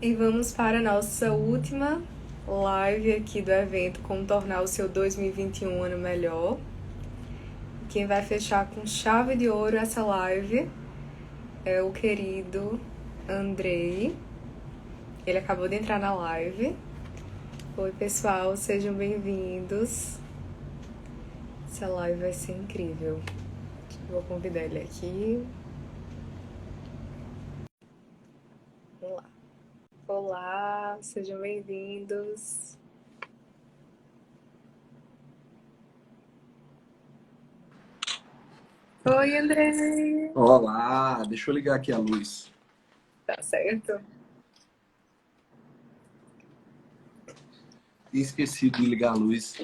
E vamos para a nossa última live aqui do evento Como Tornar o Seu 2021 um ano melhor. Quem vai fechar com chave de ouro essa live é o querido Andrei. Ele acabou de entrar na live. Oi, pessoal, sejam bem-vindos. Essa live vai ser incrível. Vou convidar ele aqui. Vamos lá. Olá, sejam bem-vindos. Oi, Andrei. Olá, deixa eu ligar aqui a luz. Tá certo? Esqueci de ligar a luz.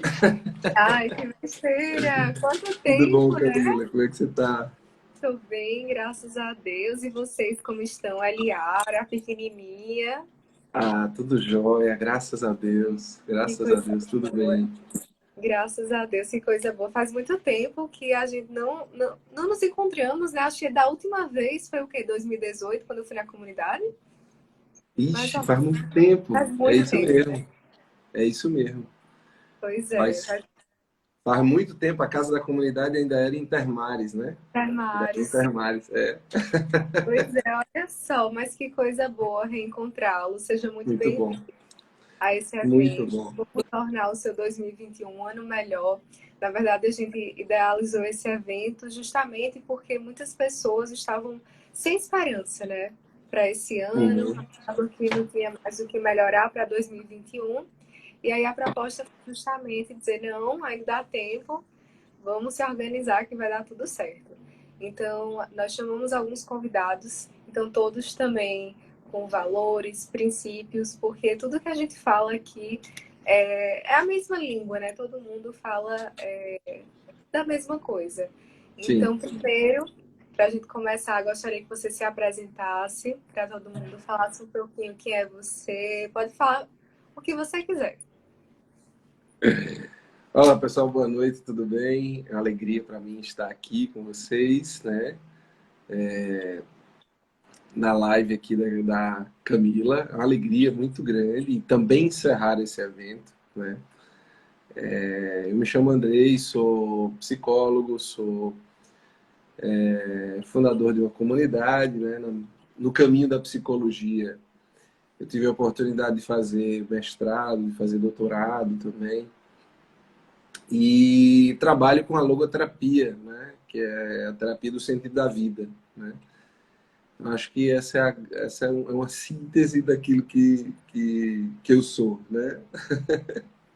Ai, que besteira! Quanto Tudo bom, tempo, né? Camila? Como é que você tá? Tô bem, graças a Deus. E vocês como estão? A Liara, a pequenininha. Ah, tudo jóia, graças a Deus. Que Graças a coisa Deus, tudo boa. bem. Graças a Deus, que coisa boa. Faz muito tempo que a gente não nos encontramos, né? Acho que da última vez foi o quê? 2018, quando eu fui na comunidade? Mas Ixi, ó, faz muito tempo. faz É muito isso tempo, né? mesmo. É isso mesmo. Pois é, Faz, faz muito tempo, a casa da comunidade ainda era em Termares, né? faz Ainda era em mais. Termares, é. Pois é, olha só, mas que coisa boa reencontrá-lo. Seja muito Muito bem-vindo bom, a esse muito evento, bom. como tornar o seu 2021 um ano melhor. Na verdade, a gente idealizou esse evento justamente porque muitas pessoas estavam sem esperança, né, para esse ano, Uhum. achavam que não tinha mais o que melhorar para 2021. E aí a proposta foi justamente dizer, não, ainda dá tempo, vamos se organizar que vai dar tudo certo. Então, nós chamamos alguns convidados, então todos também com valores, princípios, porque tudo que a gente fala aqui é a mesma língua, né? Todo mundo fala da mesma coisa. Sim. Então, primeiro, para a gente começar, gostaria que você se apresentasse, para todo mundo falasse um pouquinho quem é você. Pode falar o que você quiser. Olá, pessoal, boa noite, tudo bem? É uma alegria para mim estar aqui com vocês, né? Na live aqui da Camila. É uma alegria muito grande e também encerrar esse evento, né? Eu me chamo Andrei, sou psicólogo, sou fundador de uma comunidade, né? No caminho da psicologia, eu tive a oportunidade de fazer mestrado, de fazer doutorado também. E trabalho com a logoterapia, né? Que é a terapia do sentido da vida, né? Acho que essa é uma síntese daquilo que eu sou, né?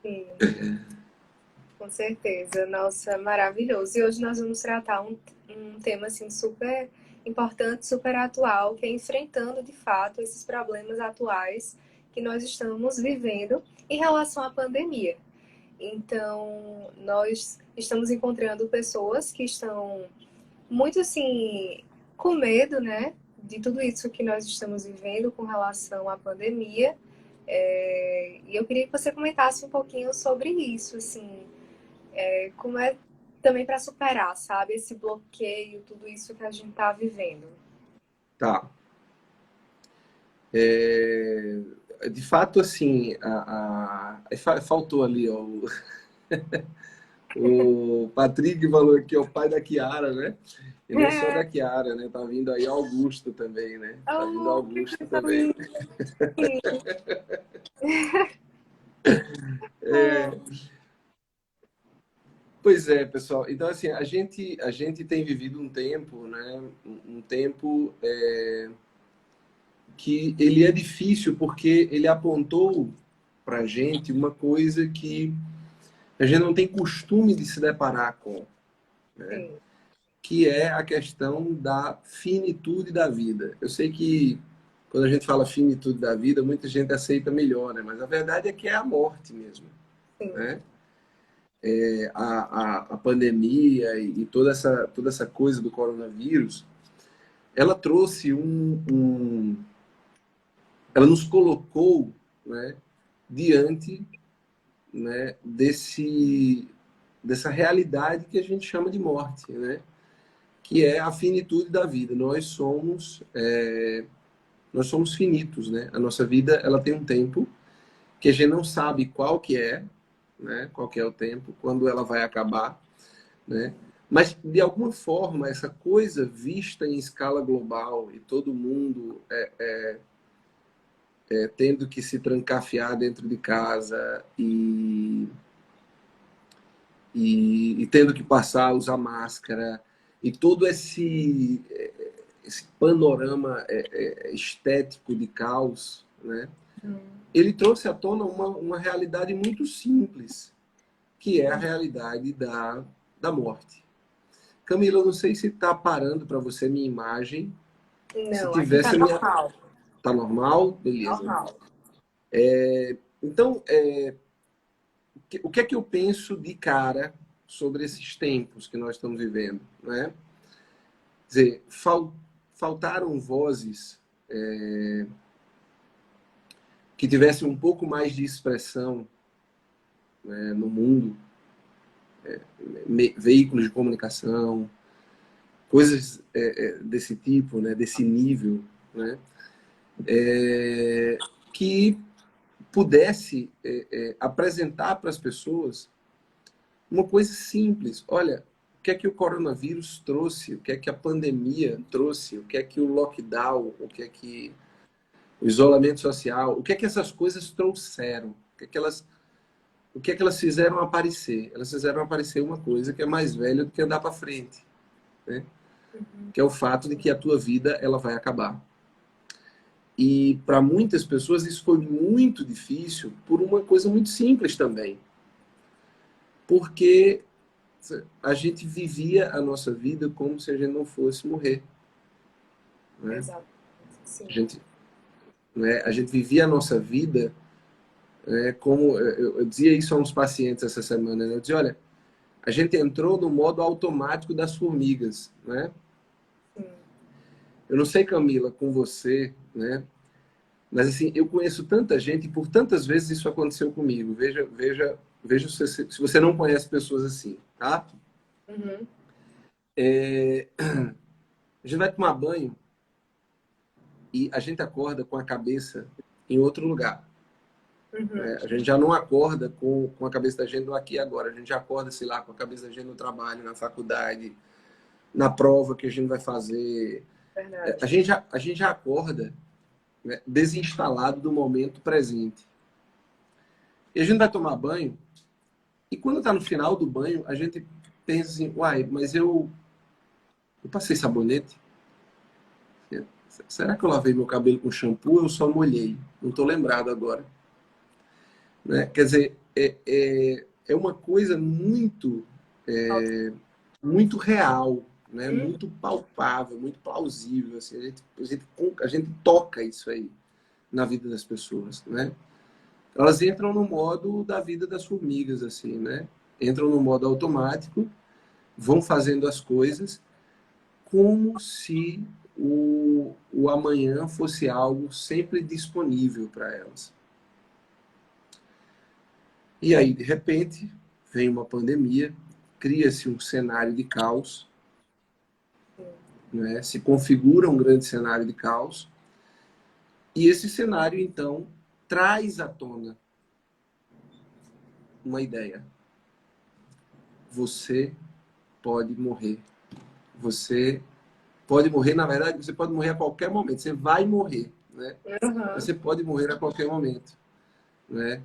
Sim. Com certeza, nossa, maravilhoso. E hoje nós vamos tratar um tema assim super importante, super atual, que é enfrentando de fato esses problemas atuais que nós estamos vivendo em relação à pandemia. Então, nós estamos encontrando pessoas que estão muito assim com medo, né, de tudo isso que nós estamos vivendo com relação à pandemia. E eu queria que você comentasse um pouquinho sobre isso, assim, como é também para superar, sabe, esse bloqueio, tudo isso que a gente está vivendo. Tá. De fato, assim, faltou ali, ó, o Patrick falou aqui, ó, o pai da Kiara, né? E não é só da Kiara, né? Tá vindo aí Augusto também, né? Tá vindo Oh, que Augusto coisa também. linda! Pois é, pessoal. Então, assim, a gente tem vivido um tempo, né? Um tempo que ele é difícil porque ele apontou pra gente uma coisa que a gente não tem costume de se deparar com, né? Sim, Que é a questão da finitude da vida. Eu sei que quando a gente fala finitude da vida, muita gente aceita melhor, né? Mas a verdade é que é a morte mesmo, sim, né? A pandemia e toda essa coisa do coronavírus, ela trouxe ela nos colocou, né, diante, né, dessa realidade que a gente chama de morte, né? Que é a finitude da vida. Nós somos nós somos finitos, né? A nossa vida, ela tem um tempo que a gente não sabe qual que é, né? Qual que é o tempo, quando ela vai acabar, né? Mas, de alguma forma, essa coisa vista em escala global e todo mundo tendo que se trancafiar dentro de casa e tendo que passar a usar máscara e todo esse panorama estético de caos, né? Ele trouxe à tona uma realidade muito simples, que é a realidade da morte. Camila, eu não sei se está parando para você minha imagem. Se Não, aqui tá tivesse a minha... normal. Tá normal? Beleza. Normal. Então, o que é que eu penso de cara sobre esses tempos que nós estamos vivendo, né? Quer dizer, faltaram vozes que tivessem um pouco mais de expressão, né, no mundo, veículos de comunicação, coisas desse tipo, né, desse nível, né, que pudesse apresentar para as pessoas uma coisa simples. Olha, o que é que o coronavírus trouxe? O que é que a pandemia trouxe? O que é que o lockdown? O que é que o isolamento social? O que é que essas coisas trouxeram? O que é que elas fizeram aparecer? Elas fizeram aparecer uma coisa que é mais velha do que andar para frente, né? Que é o fato de que a tua vida ela vai acabar. E para muitas pessoas isso foi muito difícil por uma coisa muito simples também. Porque a gente vivia a nossa vida como se a gente não fosse morrer, né? Exato. Sim. A gente vivia a nossa vida como... Eu dizia isso a uns pacientes essa semana, né? Eu dizia, olha, a gente entrou no modo automático das formigas, né? Sim. Eu não sei, Camila, com você, né? Mas assim, eu conheço tanta gente e por tantas vezes isso aconteceu comigo. Veja se você não conhece pessoas assim, tá? Uhum. A gente vai tomar banho e a gente acorda com a cabeça em outro lugar. Uhum. A gente já não acorda com a cabeça da gente no aqui e agora. A gente já acorda, sei lá, com a cabeça da gente no trabalho, na faculdade, na prova que a gente vai fazer. Verdade. A gente já acorda, né, desinstalado do momento presente. E a gente vai tomar banho e quando está no final do banho, a gente pensa assim, uai, mas eu passei sabonete? Será que eu lavei meu cabelo com shampoo ou eu só molhei? Não estou lembrado agora. Né? Quer dizer, é uma coisa muito real, né? Muito palpável, muito plausível. Assim, a gente toca isso aí na vida das pessoas, né? Elas entram no modo da vida das formigas, assim, né? Entram no modo automático, vão fazendo as coisas como se o amanhã fosse algo sempre disponível para elas. E aí, de repente, vem uma pandemia, cria-se um cenário de caos, né? Se configura um grande cenário de caos, e esse cenário, então, traz à tona uma ideia. Você pode morrer. Você pode morrer, na verdade, você pode morrer a qualquer momento. Você vai morrer, né? Uhum. Você pode morrer a qualquer momento, né?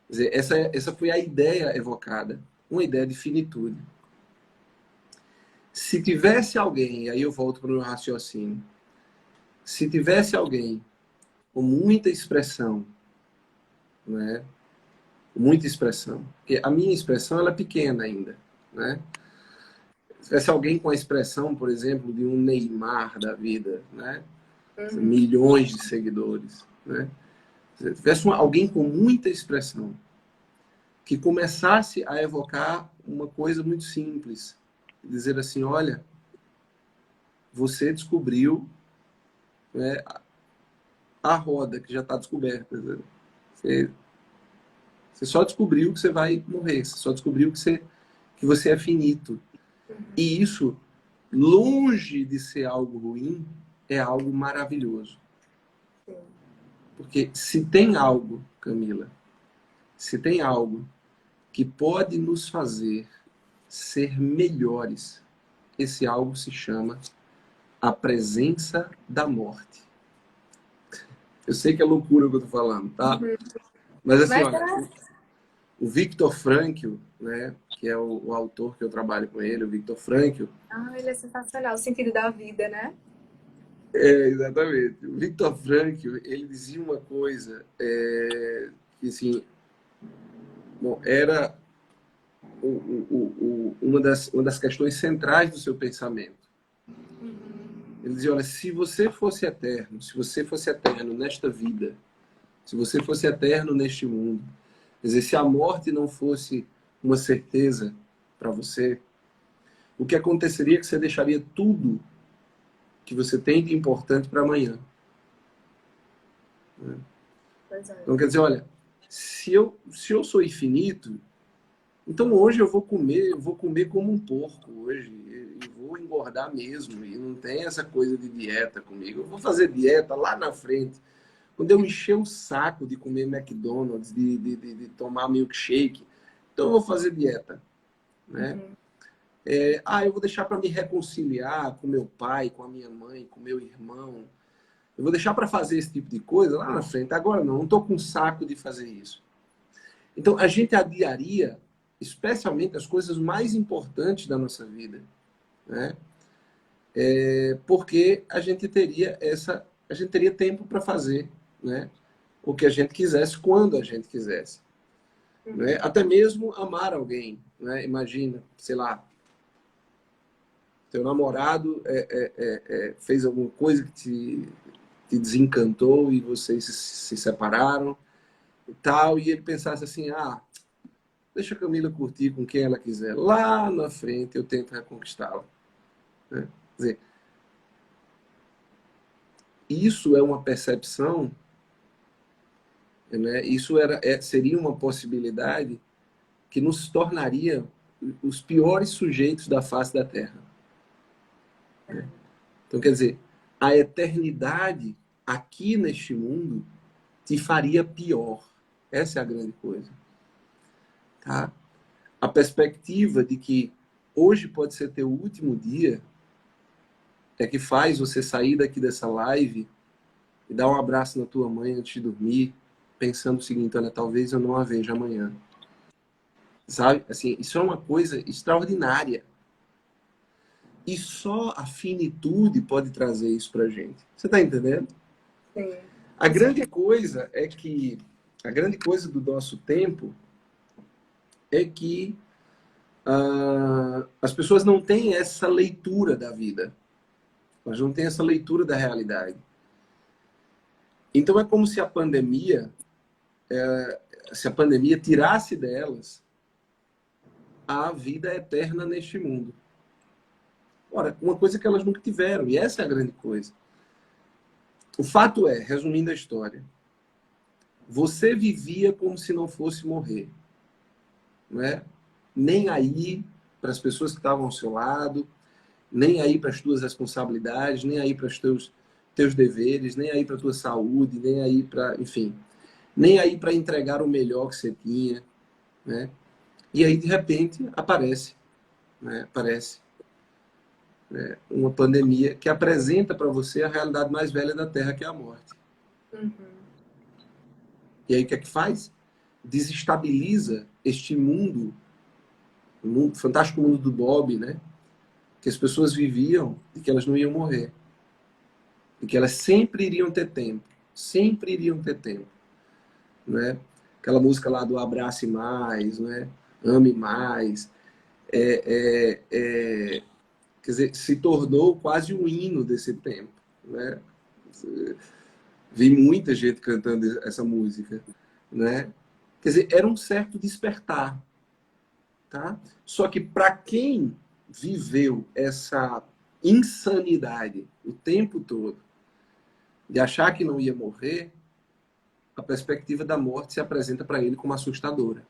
Quer dizer, essa foi a ideia evocada, uma ideia de finitude. Se tivesse alguém, aí eu volto para o meu raciocínio, se tivesse alguém com muita expressão, né? Muita expressão, porque a minha expressão ela é pequena ainda, né? Se tivesse alguém com a expressão, por exemplo, de um Neymar da vida, né? Milhões de seguidores, né? Se tivesse alguém com muita expressão que começasse a evocar uma coisa muito simples, dizer assim, olha, você descobriu, né, a roda que já está descoberta. Você só descobriu que você vai morrer, você só descobriu que você é finito. E isso, longe de ser algo ruim, é algo maravilhoso. Porque se tem algo, Camila, se tem algo que pode nos fazer ser melhores, esse algo se chama a presença da morte. Eu sei que é loucura o que eu tô falando, tá? Mas assim, Mas olha, o Viktor Frankl, né, que é o autor que eu trabalho com ele, o Viktor Frankl, ele é sensacional, o sentido da vida, né? exatamente. O Viktor Frankl, ele dizia uma coisa que assim, bom, era uma das questões centrais do seu pensamento. Ele dizia, olha, se você fosse eterno nesta vida, se você fosse eterno neste mundo, quer dizer, se a morte não fosse uma certeza para você, o que aconteceria é que você deixaria tudo que você tem de importante para amanhã. Pois é. Então, quer dizer, olha, se eu sou infinito, então hoje eu vou comer como um porco hoje, e vou engordar mesmo, e não tem essa coisa de dieta comigo. Eu vou fazer dieta lá na frente. Quando eu encher o saco de comer McDonald's, de tomar milkshake, então eu vou fazer dieta, né? Eu vou deixar para me reconciliar com meu pai, com a minha mãe, com meu irmão. Eu vou deixar para fazer esse tipo de coisa lá na frente. Agora não estou com saco de fazer isso. Então a gente adiaria, especialmente as coisas mais importantes da nossa vida, né? Porque a gente teria tempo para fazer, né? O que a gente quisesse quando a gente quisesse, né? Até mesmo amar alguém, né? Imagina, sei lá, teu namorado fez alguma coisa que te desencantou e vocês se separaram e tal, e ele pensasse assim, deixa a Camila curtir com quem ela quiser. Lá na frente eu tento reconquistá-la, né? Quer dizer, isso é uma percepção, né? Isso seria uma possibilidade que nos tornaria os piores sujeitos da face da Terra. Né? Então, quer dizer, a eternidade aqui neste mundo te faria pior. Essa é a grande coisa. Tá? A perspectiva de que hoje pode ser teu último dia é que faz você sair daqui dessa live e dar um abraço na tua mãe antes de dormir, pensando o seguinte, olha, talvez eu não a veja amanhã. Sabe? Assim, isso é uma coisa extraordinária. E só a finitude pode trazer isso pra gente. Você tá entendendo? Sim. A grande coisa é que a grande coisa do nosso tempo é que as pessoas não têm essa leitura da vida. Elas não têm essa leitura da realidade. Então é como se a pandemia tirasse delas a vida eterna neste mundo. Ora, uma coisa que elas nunca tiveram, e essa é a grande coisa. O fato é, resumindo a história, você vivia como se não fosse morrer. Não é? Nem aí para as pessoas que estavam ao seu lado, nem aí para as tuas responsabilidades, nem aí para os teus deveres, nem aí para a tua saúde, nem aí para, enfim, nem aí para entregar o melhor que você tinha, né? E aí, de repente, aparece uma pandemia que apresenta para você a realidade mais velha da Terra, que é a morte. E aí, o que é que faz? Desestabiliza este mundo, o fantástico mundo do Bob, né? Que as pessoas viviam e que elas não iam morrer. E que elas sempre iriam ter tempo. Sempre iriam ter tempo. Né? Aquela música lá do Abrace Mais, né? Ame Mais. Quer dizer, se tornou quase um hino desse tempo. Né? Vi muita gente cantando essa música. Né? Quer dizer, era um certo despertar. Tá? Só que para quem viveu essa insanidade o tempo todo, de achar que não ia morrer, a perspectiva da morte se apresenta para ele como assustadora.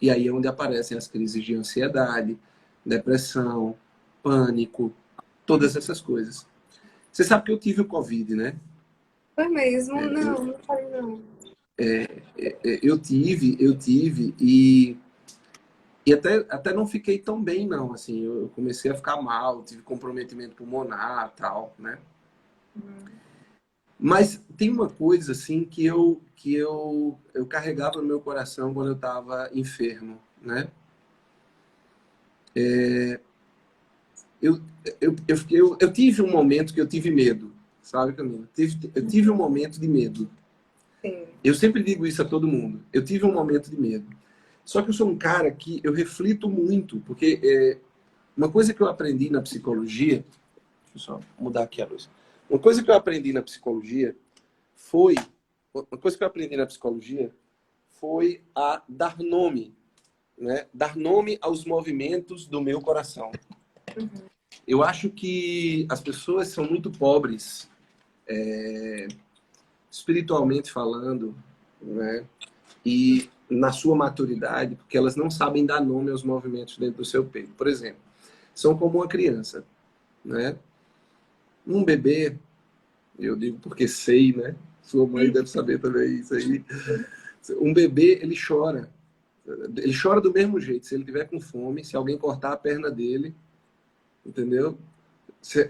E aí é onde aparecem as crises de ansiedade, depressão, pânico, todas essas coisas. Você sabe que eu tive o Covid, né? Foi mesmo? É, Não, não foi não. eu tive e até não fiquei tão bem, não, assim, eu comecei a ficar mal, tive comprometimento pulmonar, tal, né? Uhum. Mas tem uma coisa, assim, que eu carregava no meu coração quando eu estava enfermo, né? Eu, eu tive um momento que eu tive medo, sabe, Camila? Eu tive um momento de medo. Sim. Eu sempre digo isso a todo mundo. Eu tive um momento de medo. Só que eu sou um cara que eu reflito muito, porque uma coisa que eu aprendi na psicologia, deixa eu só mudar aqui a luz. Uma coisa que eu aprendi na psicologia foi, uma coisa que eu aprendi na psicologia foi a dar nome, né? Dar nome aos movimentos do meu coração. Uhum. Eu acho que as pessoas são muito pobres, espiritualmente falando, né? E na sua maturidade, porque elas não sabem dar nome aos movimentos dentro do seu peito. Por exemplo, são como uma criança, né? Um bebê, eu digo porque sei, né? Sua mãe deve saber também isso aí. Um bebê, ele chora. Ele chora do mesmo jeito. Se ele tiver com fome, se alguém cortar a perna dele, entendeu?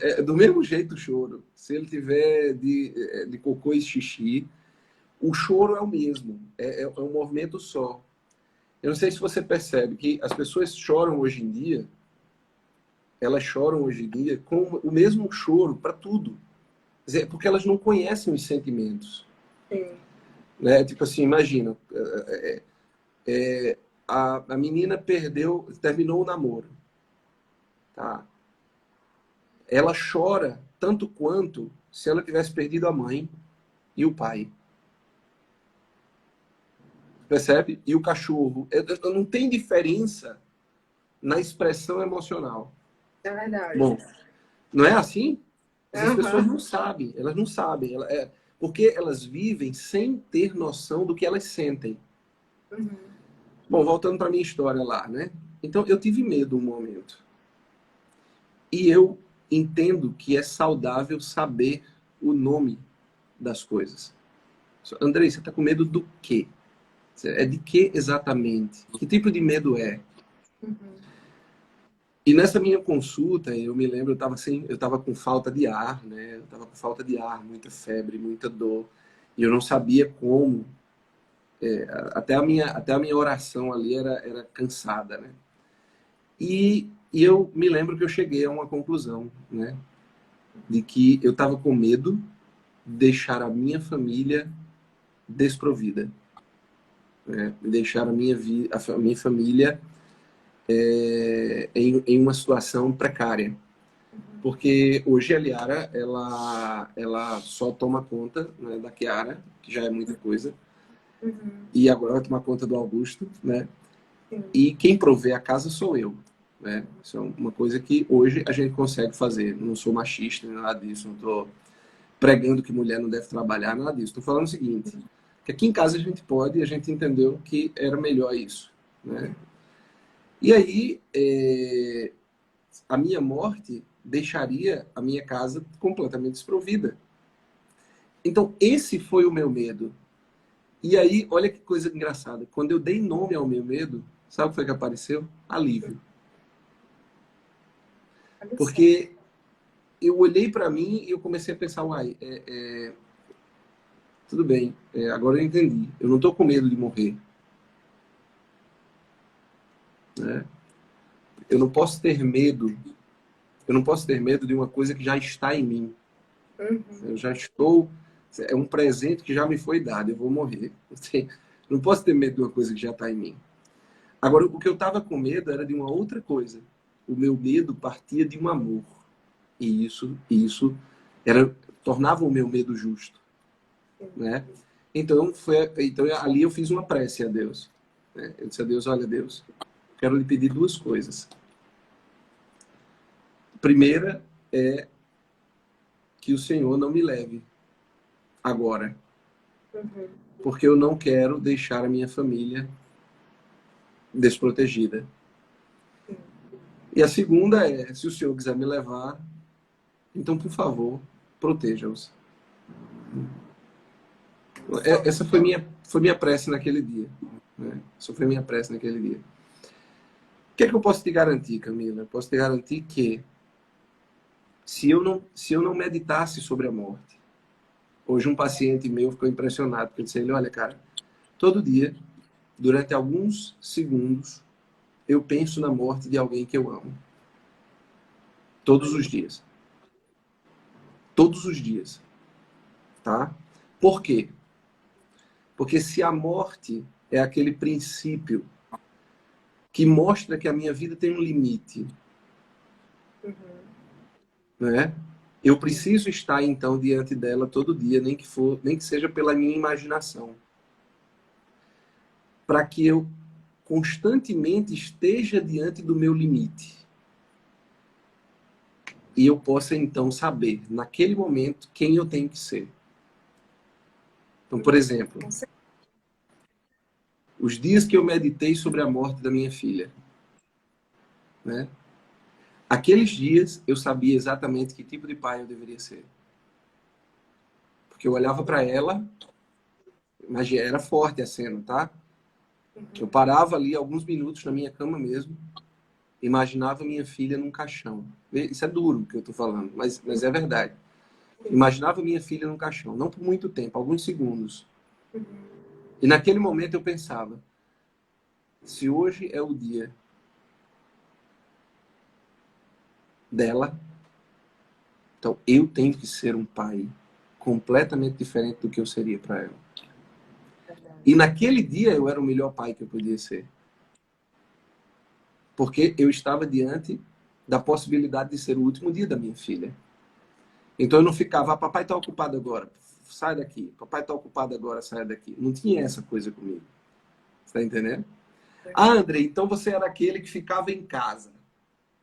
É do mesmo jeito o choro. Se ele tiver de cocô e xixi, o choro é o mesmo. É um movimento só. Eu não sei se você percebe que as pessoas choram hoje em dia, elas choram hoje em dia com o mesmo choro para tudo. Quer dizer, porque elas não conhecem os sentimentos. Sim. Né? Tipo assim, imagina, a menina terminou o namoro. Tá? Ela chora tanto quanto se ela tivesse perdido a mãe e o pai. Percebe? E o cachorro. Não tem diferença na expressão emocional. É verdade. Bom, não é assim? Essas pessoas Aham. não sabem, elas não sabem. Porque elas vivem sem ter noção do que elas sentem. Uhum. Bom, voltando para minha história lá, né? Então, eu tive medo um momento. E eu entendo que é saudável saber o nome das coisas. Andrei, você está com medo do quê? É de que exatamente? Que tipo de medo é? Uhum. E nessa minha consulta, eu me lembro, eu estava com falta de ar, né? Eu estava com falta de ar, muita febre, muita dor. E eu não sabia como. Até a minha oração ali era cansada, né? E eu me lembro que eu cheguei a uma conclusão, né? De que eu estava com medo de deixar a minha família desprovida, né? Deixar a minha família em uma situação precária. Porque hoje a Liara, ela só toma conta, né, da Kiara, que já é muita coisa, Uhum. e agora vai tomar conta do Augusto, né? Sim. E quem provê a casa sou eu, né? Isso é uma coisa que hoje a gente consegue fazer. Não sou machista, nem nada disso, não estou pregando que mulher não deve trabalhar, nada disso. Estou falando o seguinte, que aqui em casa a gente pode e a gente entendeu que era melhor isso, né? E aí, a minha morte deixaria a minha casa completamente desprovida. Então, esse foi o meu medo. E aí, olha que coisa engraçada. Quando eu dei nome ao meu medo, sabe o que foi que apareceu? Alívio. Olha só. Porque eu olhei para mim e eu comecei a pensar, uai, tudo bem, agora eu entendi. Eu não estou com medo de morrer, né? Eu não posso ter medo. Eu não posso ter medo de uma coisa que já está em mim. Uhum. Eu já estou. É um presente que já me foi dado. Eu vou morrer. Não posso ter medo de uma coisa que já está em mim. Agora, o que eu estava com medo era de uma outra coisa. O meu medo partia de um amor. E isso tornava o meu medo justo, Sim. né? Então ali eu fiz uma prece a Deus, né? Eu disse a Deus, olha Deus, quero lhe pedir duas coisas. A primeira é que o Senhor não me leve agora, Uhum. porque eu não quero deixar a minha família desprotegida. Sim. E a segunda é, se o Senhor quiser me levar, então, por favor, proteja-os. Essa foi minha prece naquele dia. Né? Essa foi minha prece naquele dia. O que é que eu posso te garantir, Camila? Eu posso te garantir que se eu não meditasse sobre a morte, hoje um paciente meu ficou impressionado, porque eu disse a ele, olha, cara, todo dia, durante alguns segundos, eu penso na morte de alguém que eu amo. Todos os dias. Todos os dias. Tá? Por quê? Porque se a morte é aquele princípio que mostra que a minha vida tem um limite, né? Eu preciso estar então diante dela todo dia, nem que seja pela minha imaginação, para que eu constantemente esteja diante do meu limite e eu possa então saber naquele momento quem eu tenho que ser. Então, por exemplo, os dias que eu meditei sobre a morte da minha filha, né? Aqueles dias eu sabia exatamente que tipo de pai eu deveria ser. Porque eu olhava para ela, mas era forte a cena, tá? Eu parava ali alguns minutos na minha cama mesmo, imaginava minha filha num caixão. Isso é duro o que eu tô falando, mas é verdade. Imaginava minha filha num caixão, não por muito tempo, alguns segundos. E naquele momento eu pensava, se hoje é o dia dela, então eu tenho que ser um pai completamente diferente do que eu seria para ela. E naquele dia eu era o melhor pai que eu podia ser. Porque eu estava diante da possibilidade de ser o último dia da minha filha. Então eu não ficava, papai está ocupado agora, sai daqui. Papai está ocupado agora, sai daqui. Não tinha essa coisa comigo. Você está entendendo? Ah, André, então você era aquele que ficava em casa.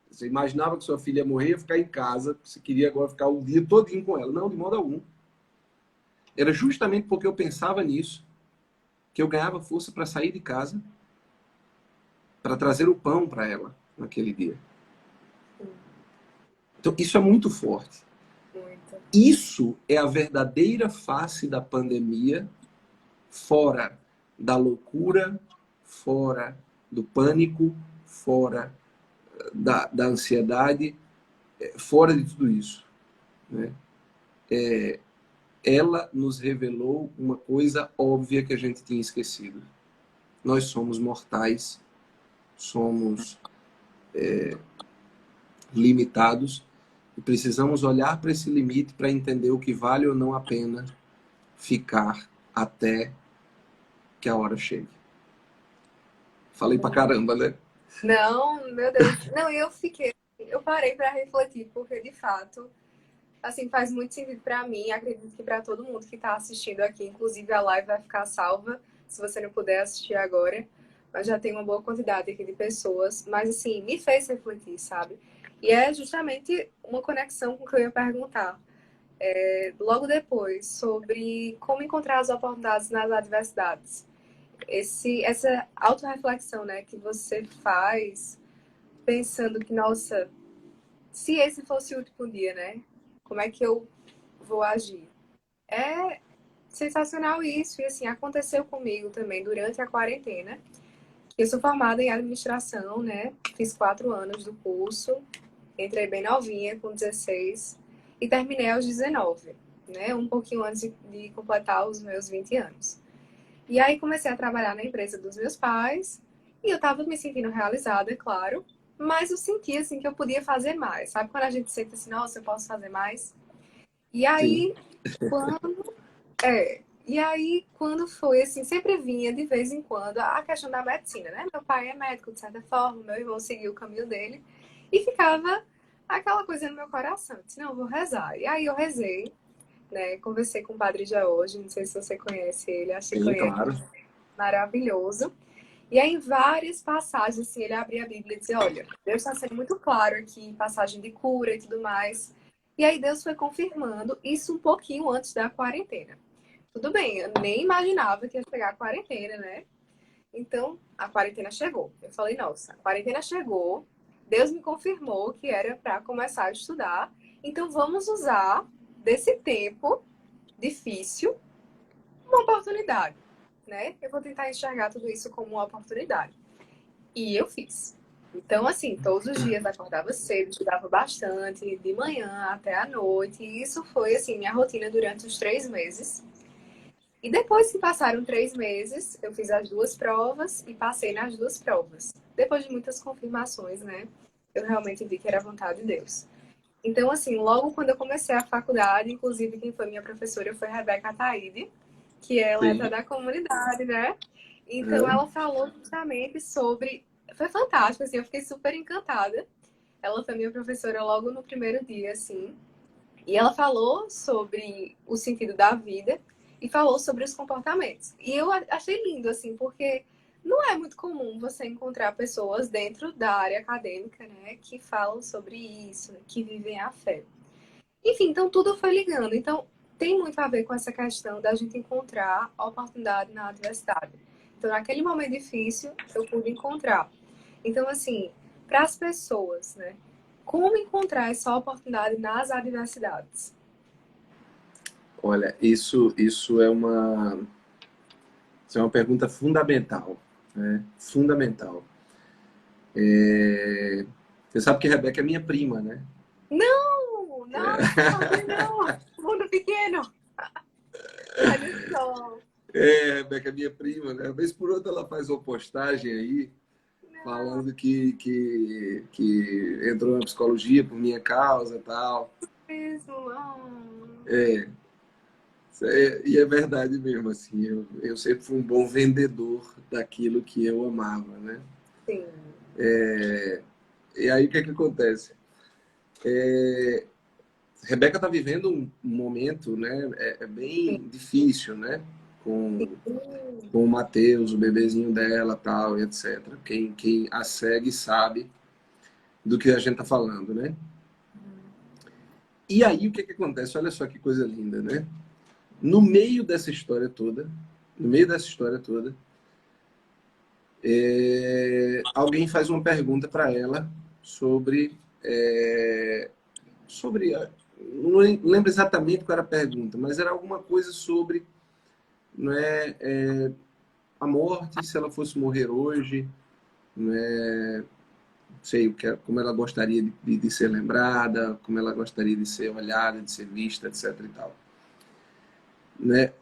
Você imaginava que sua filha ia morrer, ia ficar em casa, você queria agora ficar o dia todinho com ela. Não, de modo algum. Era justamente porque eu pensava nisso que eu ganhava força para sair de casa, para trazer o pão para ela naquele dia. Então, isso é muito forte. Isso é a verdadeira face da pandemia, fora da loucura, fora do pânico, fora da ansiedade, fora de tudo isso. Né? Ela nos revelou uma coisa óbvia que a gente tinha esquecido. Nós somos mortais, somos limitados e precisamos olhar para esse limite para entender o que vale ou não a pena ficar até que a hora chegue. Falei pra caramba, né? Não, meu Deus. Não, eu parei para refletir, porque de fato, assim, faz muito sentido para mim, acredito que para todo mundo que está assistindo aqui, inclusive a live vai ficar salva, se você não puder assistir agora, mas já tem uma boa quantidade aqui de pessoas, mas assim, me fez refletir, sabe? E é justamente uma conexão com o que eu ia perguntar. Logo depois, sobre como encontrar as oportunidades nas adversidades. Essa autorreflexão, né, que você faz pensando que, nossa, se esse fosse o último dia, né, como é que eu vou agir? É sensacional isso, e assim, aconteceu comigo também durante a quarentena. Eu sou formada em administração, né, fiz 4 anos do curso, entrei bem novinha, com 16, e terminei aos 19, né, um pouquinho antes de completar os meus 20 anos. E aí comecei a trabalhar na empresa dos meus pais e eu tava me sentindo realizada, é claro, mas eu sentia assim que eu podia fazer mais. Sabe quando a gente sente assim, nossa, eu posso fazer mais? E Sim. aí, quando e aí quando foi assim, sempre vinha de vez em quando a questão da medicina, né? Meu pai é médico de certa forma, meu irmão seguiu o caminho dele e ficava aquela coisa no meu coração. Eu disse, não, eu vou rezar. E aí eu rezei, né? Conversei com o Padre George, não sei se você conhece ele, acho que Sim, conhece, claro. maravilhoso. E aí, em várias passagens, assim, ele abria a Bíblia e dizia, olha, Deus está sendo muito claro aqui, passagem de cura e tudo mais. E aí Deus foi confirmando isso um pouquinho antes da quarentena. Tudo bem, eu nem imaginava que ia chegar a quarentena, né? Então, a quarentena chegou. Eu falei, nossa, a quarentena chegou, Deus me confirmou que era para começar a estudar, então vamos usar desse tempo difícil uma oportunidade, né? Eu vou tentar enxergar tudo isso como uma oportunidade. E eu fiz. Então, assim, todos os dias acordava cedo, estudava bastante, de manhã até a noite. E isso foi, assim, minha rotina durante os 3 meses. E depois que passaram 3 meses, eu fiz as 2 provas e passei nas 2 provas. Depois de muitas confirmações, né? Eu realmente vi que era a vontade de Deus. Então, assim, logo quando eu comecei a faculdade, inclusive quem foi minha professora foi a Rebeca Ataíde, que ela é Sim. da comunidade, né? Então, É. ela falou justamente sobre. Foi fantástico, assim, eu fiquei super encantada. Ela foi minha professora logo no primeiro dia, assim. E ela falou sobre o sentido da vida e falou sobre os comportamentos. E eu achei lindo, assim, porque não é muito comum você encontrar pessoas dentro da área acadêmica, né, que falam sobre isso, né, que vivem a fé. Enfim, então tudo foi ligando. Então, tem muito a ver com essa questão da gente encontrar a oportunidade na adversidade. Então, naquele momento difícil, eu pude encontrar. Então, assim, para as pessoas, né? Como encontrar essa oportunidade nas adversidades? Olha, isso é uma pergunta fundamental, né? Fundamental. Você sabe que a Rebeca é minha prima, né? Não! Nossa, não sabia não! Mundo pequeno! Olha só! É, a Rebeca é minha prima, né? Uma vez por outra ela faz uma postagem aí Não, falando que entrou na psicologia por minha causa e tal. mesmo! Ah, E é verdade mesmo, assim, eu sempre fui um bom vendedor daquilo que eu amava, né? sim, E aí o que é que acontece? Rebeca está vivendo um momento, né, bem difícil, né? Com o Matheus, o bebezinho dela, tal, e etc. Quem a segue sabe do que a gente tá falando, né? E aí o que é que acontece? Olha só que coisa linda, né? No meio dessa história toda, no meio dessa história toda, alguém faz uma pergunta para ela sobre sobre não lembro exatamente qual era a pergunta, mas era alguma coisa sobre, não a morte, se ela fosse morrer hoje, não sei como ela gostaria de ser lembrada, como ela gostaria de ser olhada, de ser vista, etc e tal. Né?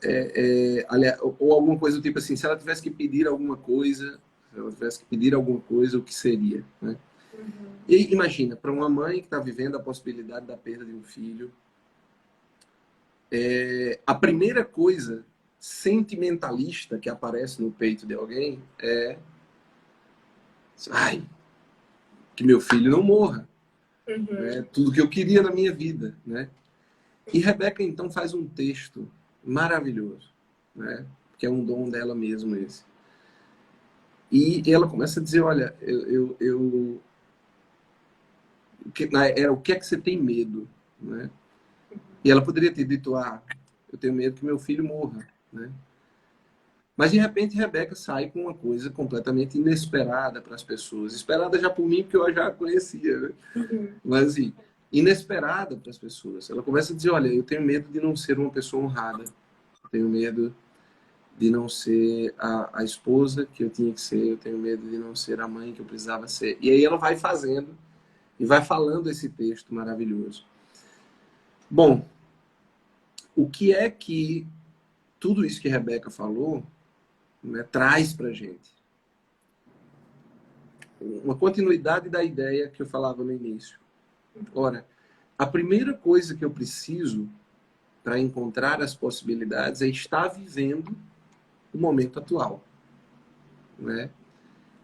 Aliás, ou alguma coisa do tipo assim, se ela tivesse que pedir alguma coisa, se ela tivesse que pedir alguma coisa, o que seria? Né? uhum, E imagina, para uma mãe que está vivendo a possibilidade da perda de um filho, a primeira coisa sentimentalista que aparece no peito de alguém é: ai, que meu filho não morra, né? uhum, Tudo que eu queria na minha vida, né? E Rebeca então faz um texto maravilhoso, né? Que é um dom dela mesmo esse. E ela começa a dizer, olha, era o que é que você tem medo, né? E ela poderia ter dito, eu tenho medo que meu filho morra, né? Mas de repente Rebeca sai com uma coisa completamente inesperada para as pessoas, esperada já por mim porque eu já a conhecia, né? uhum, Mas assim, inesperada para as pessoas. Ela começa a dizer, olha, eu tenho medo de não ser uma pessoa honrada, eu tenho medo de não ser a esposa que eu tinha que ser, eu tenho medo de não ser a mãe que eu precisava ser. E aí ela vai fazendo e vai falando esse texto maravilhoso. Bom, o que é que tudo isso que a Rebeca falou, né, traz para gente? Uma continuidade da ideia que eu falava no início. Ora, a primeira coisa que eu preciso para encontrar as possibilidades é estar vivendo o momento atual, né?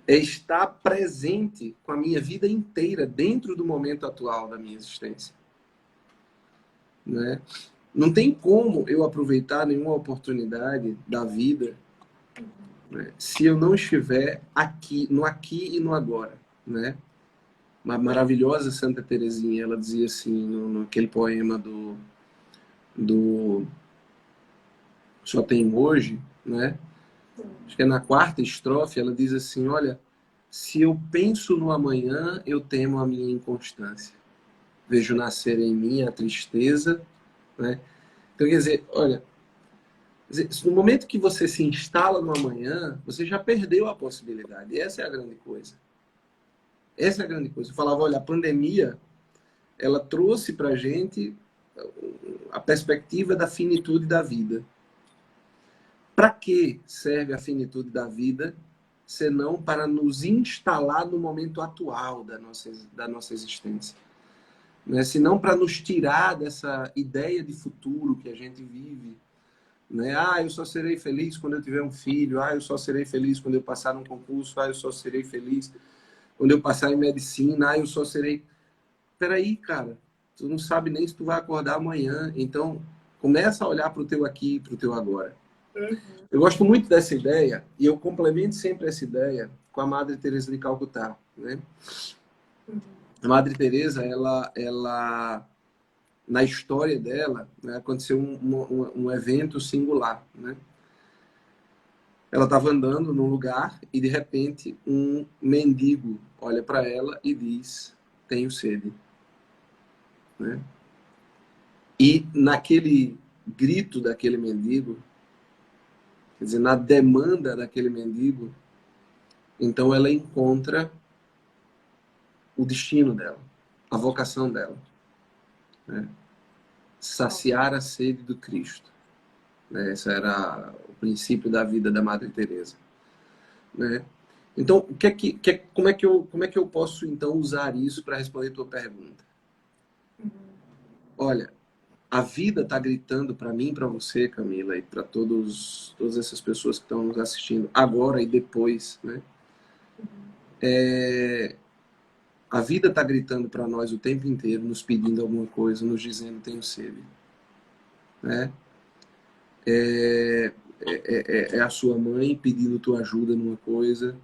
É estar presente com a minha vida inteira dentro do momento atual da minha existência, né? Não tem como eu aproveitar nenhuma oportunidade da vida, né, se eu não estiver aqui, no aqui e no agora, né? Uma maravilhosa Santa Teresinha, ela dizia assim, naquele poema do Só Tem Hoje, né? Acho que é na quarta estrofe, ela diz assim, olha, se eu penso no amanhã, eu temo a minha inconstância. Vejo nascer em mim a tristeza, né? Então, quer dizer, olha, Quer dizer, no momento que você se instala no amanhã, você já perdeu a possibilidade. E essa é a grande coisa. Essa é a grande coisa. Eu falava, olha, a pandemia, ela trouxe para a gente a perspectiva da finitude da vida. Para que serve a finitude da vida, senão para nos instalar no momento atual da nossa existência? Né? Senão para nos tirar dessa ideia de futuro que a gente vive. Né? Ah, eu só serei feliz quando eu tiver um filho. Ah, eu só serei feliz quando eu passar num concurso. Ah, eu só serei feliz quando eu passar em medicina. Ah, eu só serei... Peraí, cara. Tu não sabe nem se tu vai acordar amanhã. Então, começa a olhar para o teu aqui e para o teu agora. Eu gosto muito dessa ideia e eu complemento sempre essa ideia com a Madre Teresa de Calcutá, né? A Madre Teresa, ela na história dela, né, aconteceu um evento singular, né? Ela estava andando num lugar e de repente um mendigo olha para ela e diz: "Tenho sede", né? E naquele grito daquele mendigo, quer dizer, na demanda daquele mendigo, então ela encontra o destino dela, a vocação dela, né? Saciar a sede do Cristo, né? Esse era o princípio da vida da Madre Teresa, né? Então, como é que eu posso então usar isso para responder a tua pergunta? Olha, a vida está gritando para mim, para você, Camila, e para todas essas pessoas que estão nos assistindo agora e depois, né? A vida está gritando para nós o tempo inteiro, nos pedindo alguma coisa, nos dizendo tenho sede, né? É a sua mãe pedindo tua ajuda numa coisa,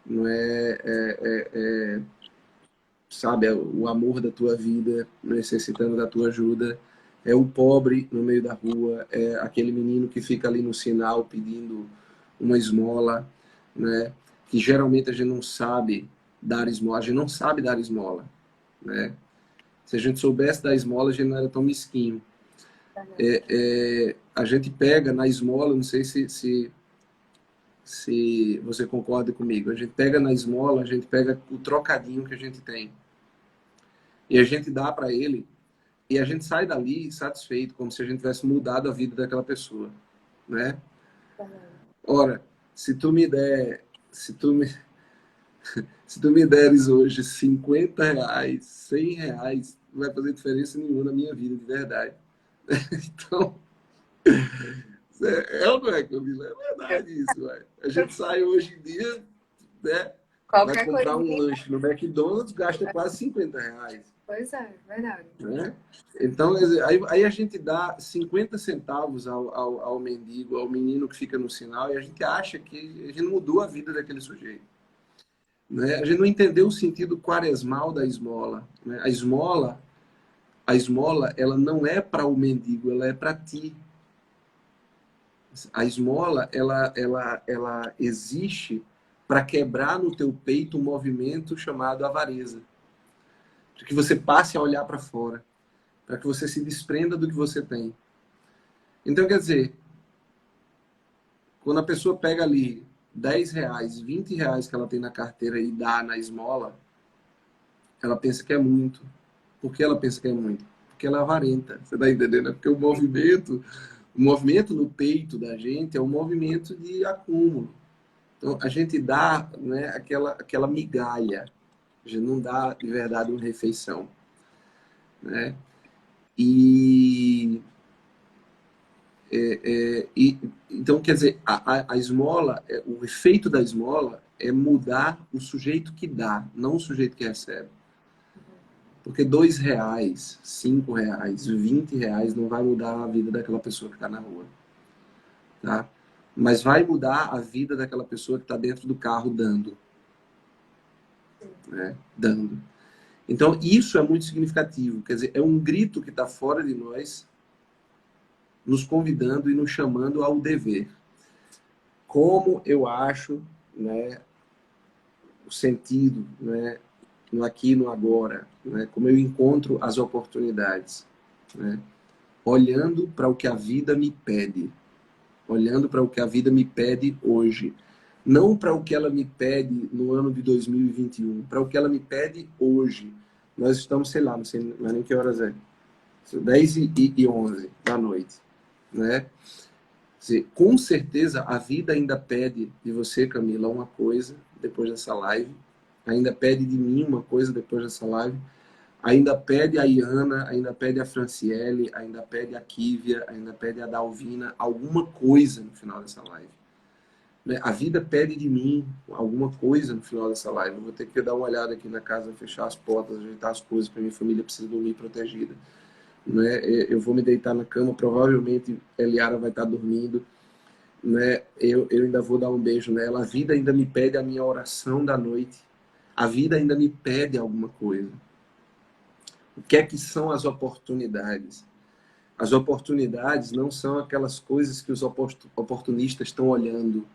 não sabe, é o amor da tua vida necessitando da tua ajuda, é o pobre no meio da rua, é aquele menino que fica ali no sinal pedindo uma esmola, né? Que geralmente a gente não sabe dar esmola, a gente não sabe dar esmola, né? Se a gente soubesse dar esmola, a gente não era tão mesquinho. A gente pega na esmola, não sei se você concorda comigo, a gente pega na esmola, a gente pega o trocadinho que a gente tem e a gente dá para ele e a gente sai dali satisfeito, como se a gente tivesse mudado a vida daquela pessoa, né? Ora, se tu me der, se tu me, se tu me deres hoje R$ 50, R$ 100, não vai fazer diferença nenhuma na minha vida, de verdade. Então, ou não é, Camila? É verdade isso, vai. A gente sai hoje em dia, né? Vai Qualquer comprar um coisinha. lanche no McDonald's, gasta quase R$ 50. Pois é, verdade. Né? Então, aí a gente dá 50 centavos ao mendigo, ao menino que fica no sinal, e a gente acha que a gente mudou a vida daquele sujeito. Né? A gente não entendeu o sentido quaresmal da esmola. Né? A esmola, ela não é para o mendigo, ela é para ti. A esmola, ela existe para quebrar no teu peito um movimento chamado avareza. Para que você passe a olhar para fora. Para que você se desprenda do que você tem. Então, quer dizer, quando a pessoa pega ali R$ 10, R$ 20 que ela tem na carteira e dá na esmola, ela pensa que é muito. Por que ela pensa que é muito? Porque ela é avarenta. Você está entendendo? É porque o movimento no peito da gente é um movimento de acúmulo. Então, a gente dá, né, aquela migalha. A gente não dá, de verdade, uma refeição. Né? E então, quer dizer, a esmola, o efeito da esmola é mudar o sujeito que dá, não o sujeito que recebe. Porque R$ 2, R$ 5, R$ 20 não vai mudar a vida daquela pessoa que está na rua. Tá? Mas vai mudar a vida daquela pessoa que está dentro do carro dando. Né? Dando. Então, isso é muito significativo. Quer dizer, é um grito que está fora de nós, nos convidando e nos chamando ao dever. Como eu acho, né, o sentido, né, no aqui e no agora, né, como eu encontro as oportunidades, né, olhando para o que a vida me pede. olhando para o que a vida me pede hoje. Não para o que ela me pede no ano de 2021, para o que ela me pede hoje. Nós estamos, sei lá, não sei nem que horas é. 10h11 da noite, né? Com certeza a vida ainda pede de você, Camila, uma coisa depois dessa live. Ainda pede de mim uma coisa depois dessa live. Ainda pede a Iana, ainda pede a Franciele, ainda pede a Kívia, ainda pede a Dalvina alguma coisa no final dessa live. A vida pede de mim alguma coisa no final dessa live. Eu vou ter que dar uma olhada aqui na casa, fechar as portas, ajeitar as coisas, para minha família precisa dormir protegida. Né? Eu vou me deitar na cama, provavelmente Eliara vai estar dormindo. Né? Eu ainda vou dar um beijo nela. A vida ainda me pede a minha oração da noite. A vida ainda me pede alguma coisa. O que é que são as oportunidades? As oportunidades não são aquelas coisas que os oportunistas estão olhando,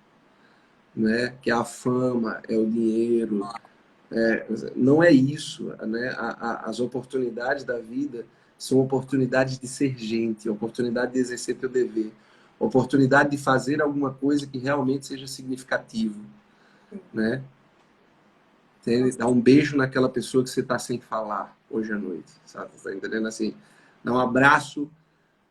né? Que é a fama, é o dinheiro. Não é isso. Né? As oportunidades da vida são oportunidades de ser gente, oportunidade de exercer teu dever, oportunidade de fazer alguma coisa que realmente seja significativo. Né? Dar um beijo naquela pessoa que você está sem falar hoje à noite, sabe? Tá entendendo? Assim, dar um abraço,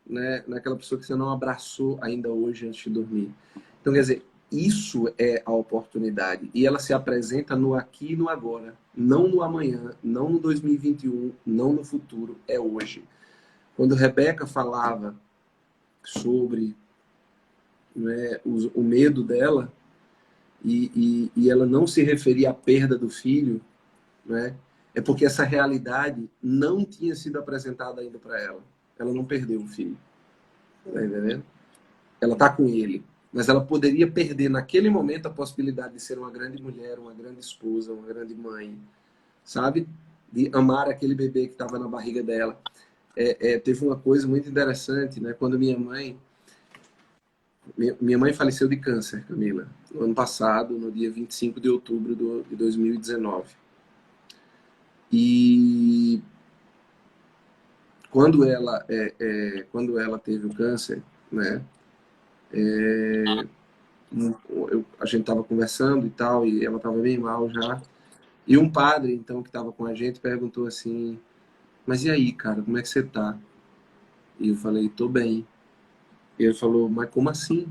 né, naquela pessoa que você não abraçou ainda hoje antes de dormir. Então, quer dizer, isso é a oportunidade. E ela se apresenta no aqui e no agora. Não no amanhã, não no 2021, não no futuro. É hoje. Quando Rebeca falava sobre, né, o medo dela, e ela não se referia à perda do filho, né, é porque essa realidade não tinha sido apresentada ainda para ela. Ela não perdeu o filho. Tá entendendo? Ela está com ele. Mas ela poderia perder naquele momento a possibilidade de ser uma grande mulher, uma grande esposa, uma grande mãe, sabe? De amar aquele bebê que estava na barriga dela. Teve uma coisa muito interessante, né? Quando minha mãe faleceu de câncer, Camila, no ano passado, no dia 25 de outubro de 2019. E quando ela teve o câncer, né? A gente estava conversando e tal, e ela estava bem mal já. E um padre, então, que estava com a gente, perguntou assim: mas e aí, cara, como é que você tá? E eu falei: tô bem. E ele falou: mas como assim?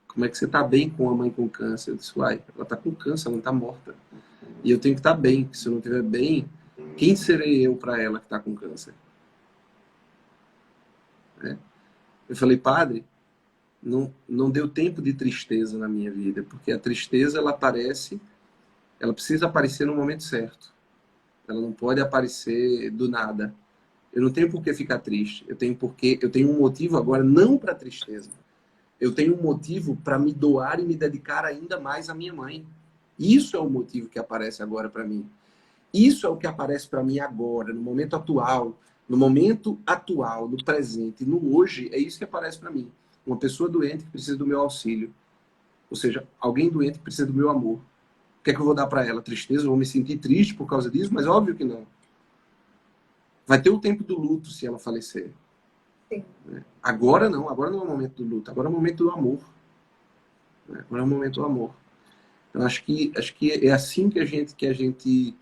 Como é que você tá bem com a mãe com câncer? Eu disse: uai, ela tá com câncer, ela não tá morta. E eu tenho que estar bem, porque se eu não estiver bem, quem serei eu para ela que tá com câncer? Né? Eu falei: padre, não deu tempo de tristeza na minha vida, porque a tristeza, ela precisa aparecer no momento certo. Ela não pode aparecer do nada. Eu não tenho por que ficar triste. Eu tenho um motivo agora não para tristeza. Eu tenho um motivo para me doar e me dedicar ainda mais à minha mãe. Isso é o motivo que aparece agora para mim. Isso é o que aparece para mim agora, no momento atual, no presente, no hoje, é isso que aparece para mim. Uma pessoa doente que precisa do meu auxílio. Ou seja, alguém doente que precisa do meu amor. O que é que eu vou dar para ela? Tristeza? Eu vou me sentir triste por causa disso? Mas óbvio que não. Vai ter o tempo do luto se ela falecer. Sim. Agora não é o momento do luto, agora é o momento do amor. Agora é o momento do amor. Então acho que é assim que a gente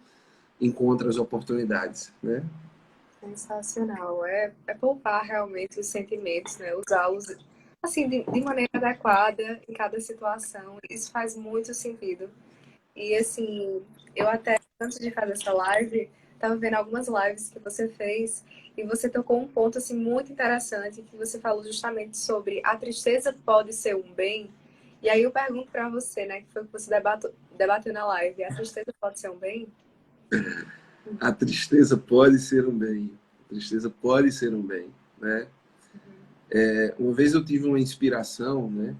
encontra as oportunidades, né? Sensacional. É poupar realmente os sentimentos, né? Usá-los assim, de maneira adequada em cada situação. Isso faz muito sentido. E assim, eu até, antes de fazer essa live, estava vendo algumas lives que você fez e você tocou um ponto assim muito interessante que você falou justamente sobre a tristeza pode ser um bem. E aí eu pergunto para você, né, que foi o que você debateu na live, a tristeza pode ser um bem? A tristeza pode ser um bem. A tristeza pode ser um bem, né? Uma vez eu tive uma inspiração, né?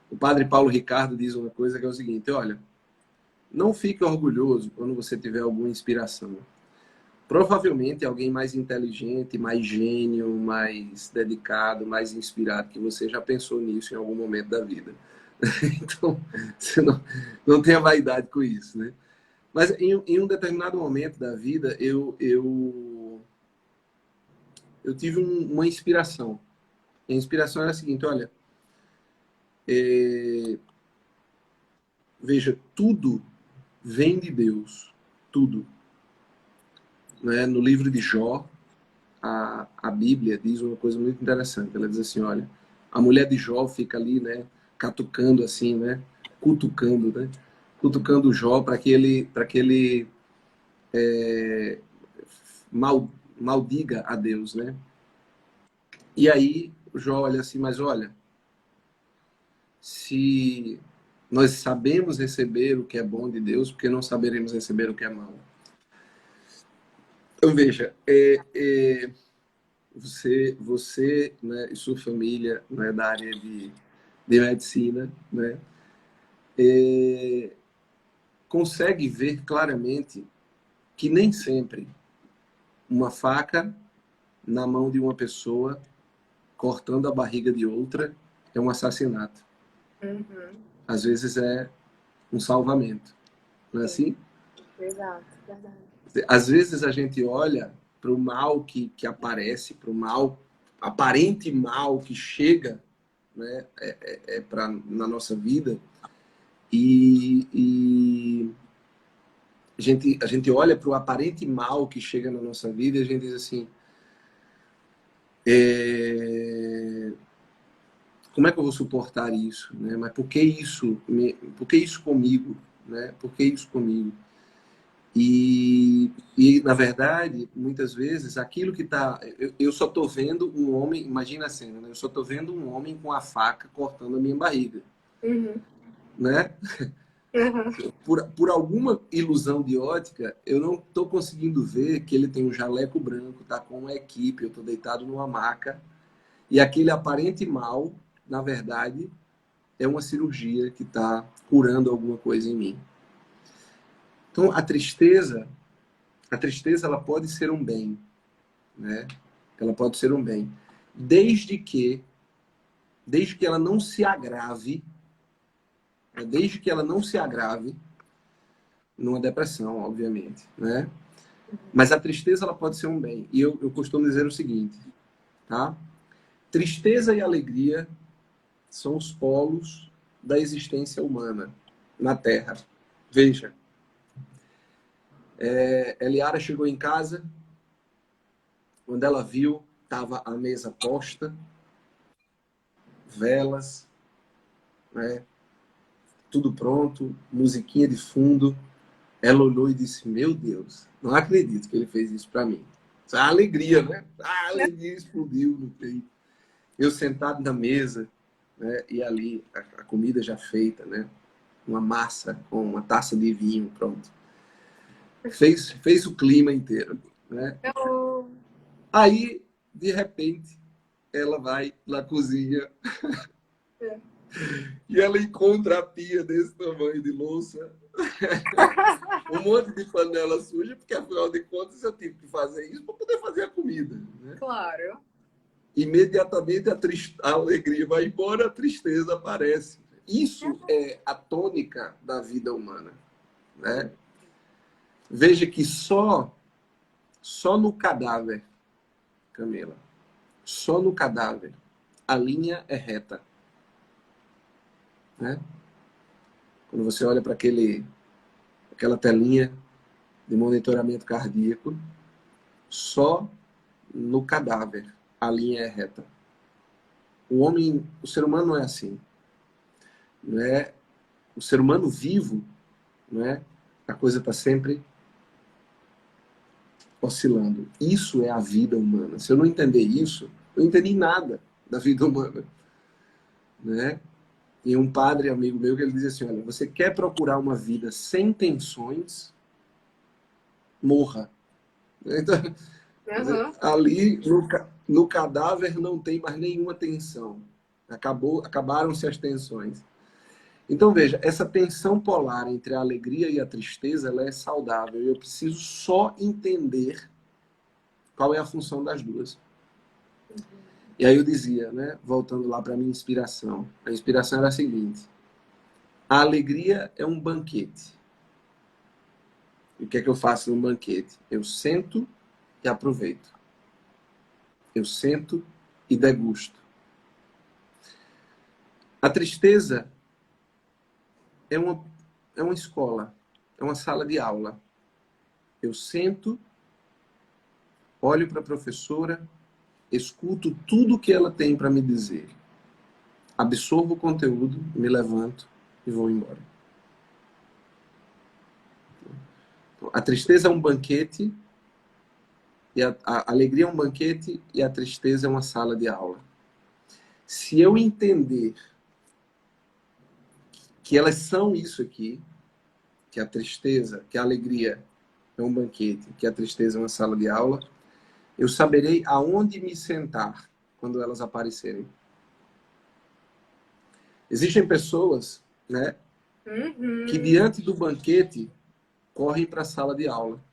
O padre Paulo Ricardo diz uma coisa que é o seguinte: olha, não fique orgulhoso quando você tiver alguma inspiração. Provavelmente alguém mais inteligente, mais gênio, mais dedicado, mais inspirado que você já pensou nisso em algum momento da vida. Então, você não tenha vaidade com isso, né? Mas em um determinado momento da vida, eu tive uma inspiração. E a inspiração era a seguinte: olha, Veja, tudo vem de Deus. Tudo. Né? No livro de Jó, a Bíblia diz uma coisa muito interessante. Ela diz assim, olha, a mulher de Jó fica ali, né, catucando assim, né, cutucando, né, cutucando o Jó para que ele mal, maldiga a Deus, né? E aí o Jó olha assim, mas olha, se nós sabemos receber o que é bom de Deus, porque não saberemos receber o que é mal? Então veja, você né, e sua família né, da área de medicina, né, consegue ver claramente que nem sempre uma faca na mão de uma pessoa cortando a barriga de outra é um assassinato. Uhum. Às vezes é um salvamento. Não é assim? Exato, verdade. Às vezes a gente olha para o mal que aparece, para o mal, aparente mal que chega né, na nossa vida, e a gente olha para o aparente mal que chega na nossa vida e a gente diz assim, como é que eu vou suportar isso? Né? Mas por que isso? Por que isso comigo? Né? Por que isso comigo? Na verdade, muitas vezes, aquilo que está... Eu só estou vendo um homem, imagina a cena, né? Eu só estou vendo um homem com a faca cortando a minha barriga. Uhum. Né? Uhum. Por alguma ilusão de ótica, eu não estou conseguindo ver que ele tem um jaleco branco, está com uma equipe, eu estou deitado numa maca, e aquele aparente mal, na verdade, é uma cirurgia que está curando alguma coisa em mim. Então, a tristeza ela pode ser um bem, né? Ela pode ser um bem, desde que ela não se agrave, né? Desde que ela não se agrave numa depressão, obviamente, né? Mas a tristeza ela pode ser um bem. E eu costumo dizer o seguinte, tá? Tristeza e alegria são os polos da existência humana na Terra. Veja, Eliara chegou em casa, quando ela viu, estava a mesa posta, velas, né? Tudo pronto, musiquinha de fundo. Ela olhou e disse, meu Deus, não acredito que ele fez isso para mim. A alegria, né? A alegria explodiu no peito. Eu sentado na mesa, né? E ali a comida já feita, né? Uma massa com uma taça de vinho, pronto. Fez o clima inteiro, né? Eu... Aí, de repente, ela vai na cozinha e ela encontra a pia desse tamanho de louça, um monte de panela suja, porque afinal de contas eu tive que fazer isso para poder fazer a comida, né? Claro. Imediatamente a alegria vai embora, a tristeza aparece. Isso é a tônica da vida humana, né? Veja que só no cadáver, Camila, só no cadáver a linha é reta, né? Quando você olha para aquela telinha de monitoramento cardíaco, só no cadáver a linha é reta. O ser humano não é assim, né? O ser humano vivo, né? A coisa está sempre oscilando. Isso é a vida humana. Se eu não entender isso, eu não entendi nada da vida humana, né? E um padre amigo meu que ele diz assim, olha, você quer procurar uma vida sem tensões, morra. Então, Uhum. ali no cadáver não tem mais nenhuma tensão. Acabaram-se as tensões. Então veja, essa tensão polar entre a alegria e a tristeza, ela é saudável. Eu preciso só entender qual é a função das duas. E aí eu dizia, né, voltando lá para a minha inspiração. A inspiração era a seguinte: a alegria é um banquete. E o que é que eu faço num banquete? Eu sento e aproveito. Eu sento e degusto. A tristeza é uma escola, é uma sala de aula. Eu sento, olho para a professora, escuto tudo que ela tem para me dizer, absorvo o conteúdo, me levanto e vou embora. A tristeza é um banquete, e a alegria é um banquete e a tristeza é uma sala de aula. Se eu entender que elas são isso aqui, que a tristeza, que a alegria é um banquete, que a tristeza é uma sala de aula, eu saberei aonde me sentar quando elas aparecerem. Existem pessoas, né, que diante do banquete correm para a sala de aula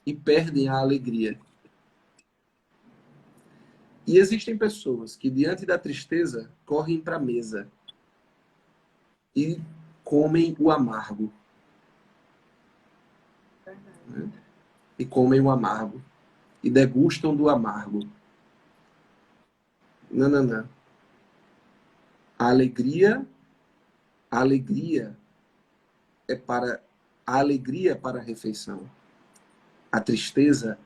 e perdem a alegria. E existem pessoas que diante da tristeza correm para a mesa e comem o amargo. Né? E comem o amargo. E degustam do amargo. Não, não, não. A alegria é para a refeição. A tristeza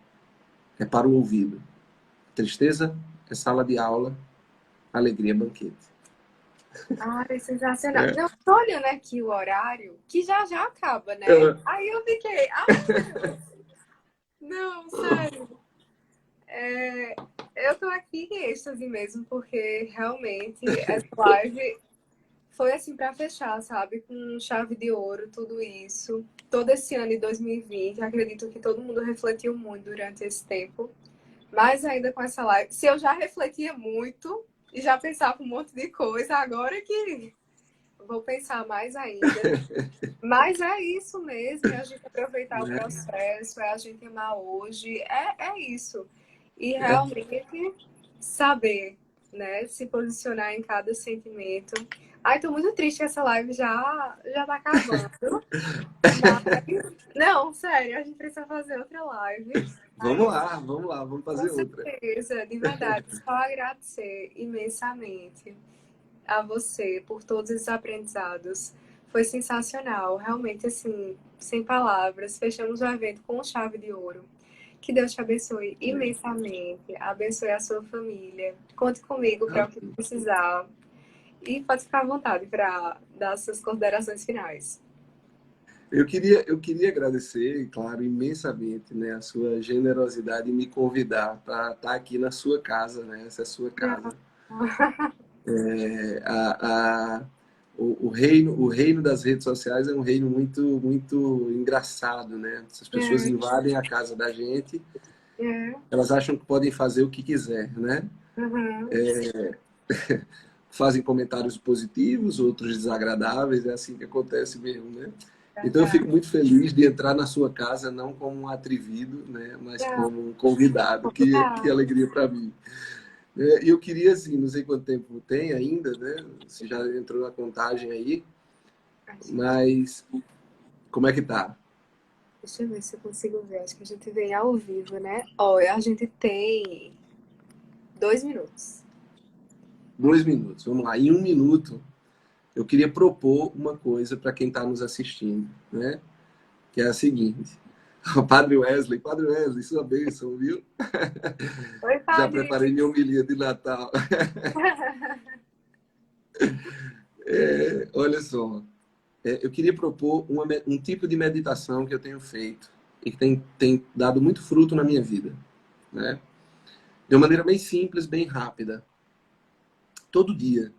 é para o ouvido. A tristeza é sala de aula, a alegria é banquete. Ah, é sensacional. Não, tô olhando aqui o horário, que já já acaba, né? Aí eu fiquei, meu Deus. Não, sério. Eu tô aqui em êxtase mesmo, porque realmente essa live foi assim pra fechar, sabe? Com chave de ouro, tudo isso. Todo esse ano de 2020, acredito que todo mundo refletiu muito durante esse tempo. Mais ainda com essa live. Se eu já refletia muito e já pensava um monte de coisa, agora que vou pensar mais ainda. Mas é isso mesmo, é a gente aproveitar o processo, é a gente amar hoje, é isso. E realmente saber, né, se posicionar em cada sentimento. Ai, tô muito triste que essa live já tá acabando. Mas, não, sério, a gente precisa fazer outra live. Vamos lá, vamos fazer outra. Com certeza, de verdade, só agradecer imensamente a você por todos os aprendizados. Foi sensacional, realmente, assim, sem palavras. Fechamos o evento com chave de ouro. Que Deus te abençoe imensamente, abençoe a sua família. Conte comigo para o que precisar. E pode ficar à vontade para dar suas considerações finais. Eu queria agradecer, claro, imensamente, né, a sua generosidade em me convidar para estar aqui na sua casa, né? Essa é a sua casa. O reino das redes sociais é um reino muito engraçado, né? As pessoas invadem a casa da gente, elas acham que podem fazer o que quiser, né? Fazem comentários positivos, outros desagradáveis, é assim que acontece mesmo, né? Então eu fico muito feliz de entrar na sua casa, não como um atrevido, né? Mas como um convidado, que alegria para mim. E eu queria, assim, não sei quanto tempo tem ainda, né? Se já entrou na contagem aí, mas como é que tá? Deixa eu ver se eu consigo ver. Acho que a gente vem ao vivo, né? Olha, a gente tem 2 minutos. 2 minutos, vamos lá. Em 1 minuto, eu queria propor uma coisa para quem está nos assistindo, né? Que é a seguinte. O Padre Wesley, sua bênção, viu? Oi, Já padre. preparei minha homilia de Natal. Olha só, eu queria propor um tipo de meditação que eu tenho feito e que tem dado muito fruto na minha vida, né? De uma maneira bem simples, bem rápida. Todo dia,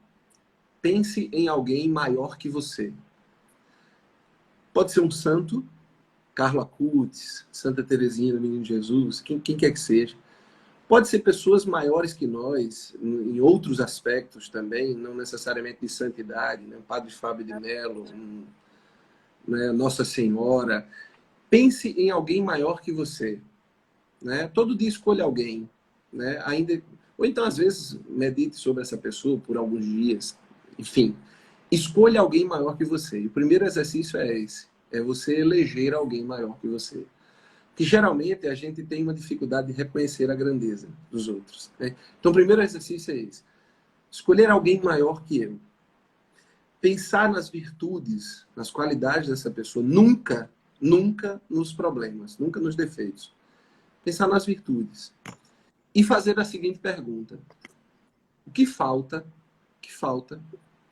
pense em alguém maior que você. Pode ser um santo, Carlo Acutis, Santa Teresinha do Menino Jesus, quem quer que seja. Pode ser pessoas maiores que nós, em outros aspectos também, não necessariamente de santidade, né? Padre Fábio de Mello, né? Nossa Senhora. Pense em alguém maior que você, né? Todo dia escolha alguém, né? Ou então, às vezes, medite sobre essa pessoa por alguns dias. Enfim, escolha alguém maior que você. E o primeiro exercício é esse. É você eleger alguém maior que você. Que geralmente a gente tem uma dificuldade de reconhecer a grandeza dos outros, né? Então, o primeiro exercício é esse. Escolher alguém maior que eu. Pensar nas virtudes, nas qualidades dessa pessoa, nunca, nunca nos problemas, nunca nos defeitos. Pensar nas virtudes. E fazer a seguinte pergunta: o que falta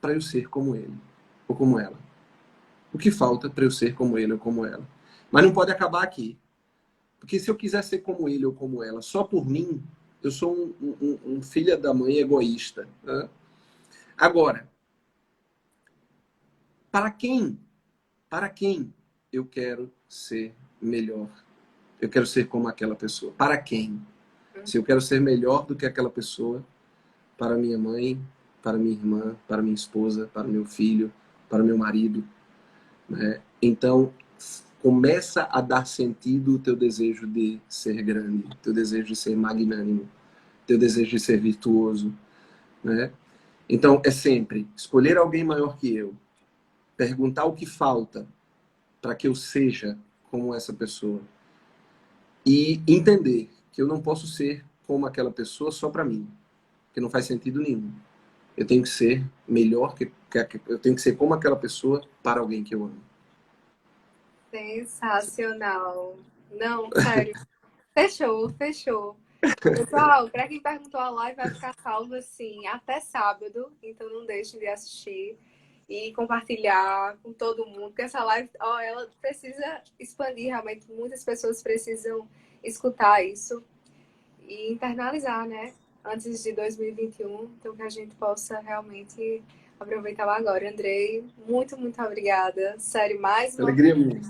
para eu ser como ele ou como ela? O que falta para eu ser como ele ou como ela? Mas não pode acabar aqui. Porque se eu quiser ser como ele ou como ela só por mim, eu sou um filho da mãe egoísta. Né? Agora, para quem eu quero ser melhor? Eu quero ser como aquela pessoa. Para quem? Se eu quero ser melhor do que aquela pessoa, para minha mãe, para minha irmã, para minha esposa, para meu filho, para meu marido, né? Então, começa a dar sentido o teu desejo de ser grande, teu desejo de ser magnânimo, teu desejo de ser virtuoso, né? Então, é sempre escolher alguém maior que eu, perguntar o que falta para que eu seja como essa pessoa e entender que eu não posso ser como aquela pessoa só para mim, que não faz sentido nenhum. Eu tenho que ser melhor eu tenho que ser como aquela pessoa para alguém que eu amo. Sensacional. Não, sério. Fechou, fechou. Pessoal, para quem perguntou, a live vai ficar salva assim até sábado, então não deixem de assistir e compartilhar com todo mundo, porque essa live, ó, ela precisa expandir, realmente muitas pessoas precisam escutar isso e internalizar, né? Antes de 2021, então que a gente possa realmente aproveitar agora. Andrei, muito, muito obrigada. Sério, mais uma Alegria minha.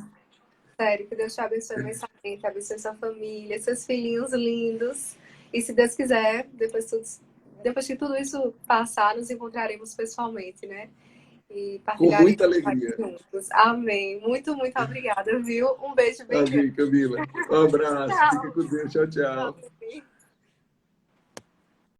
sério, que Deus te abençoe imensamente, abençoe sua família, seus filhinhos lindos. E se Deus quiser, depois que tudo isso passar, nos encontraremos pessoalmente, né? E Com partilharemos muita alegria. juntos. Amém. Muito, muito obrigada, viu? Um beijo bem grande. Amém, Camila. Um abraço. Fica Tchau. com Deus. Tchau, tchau. Tchau.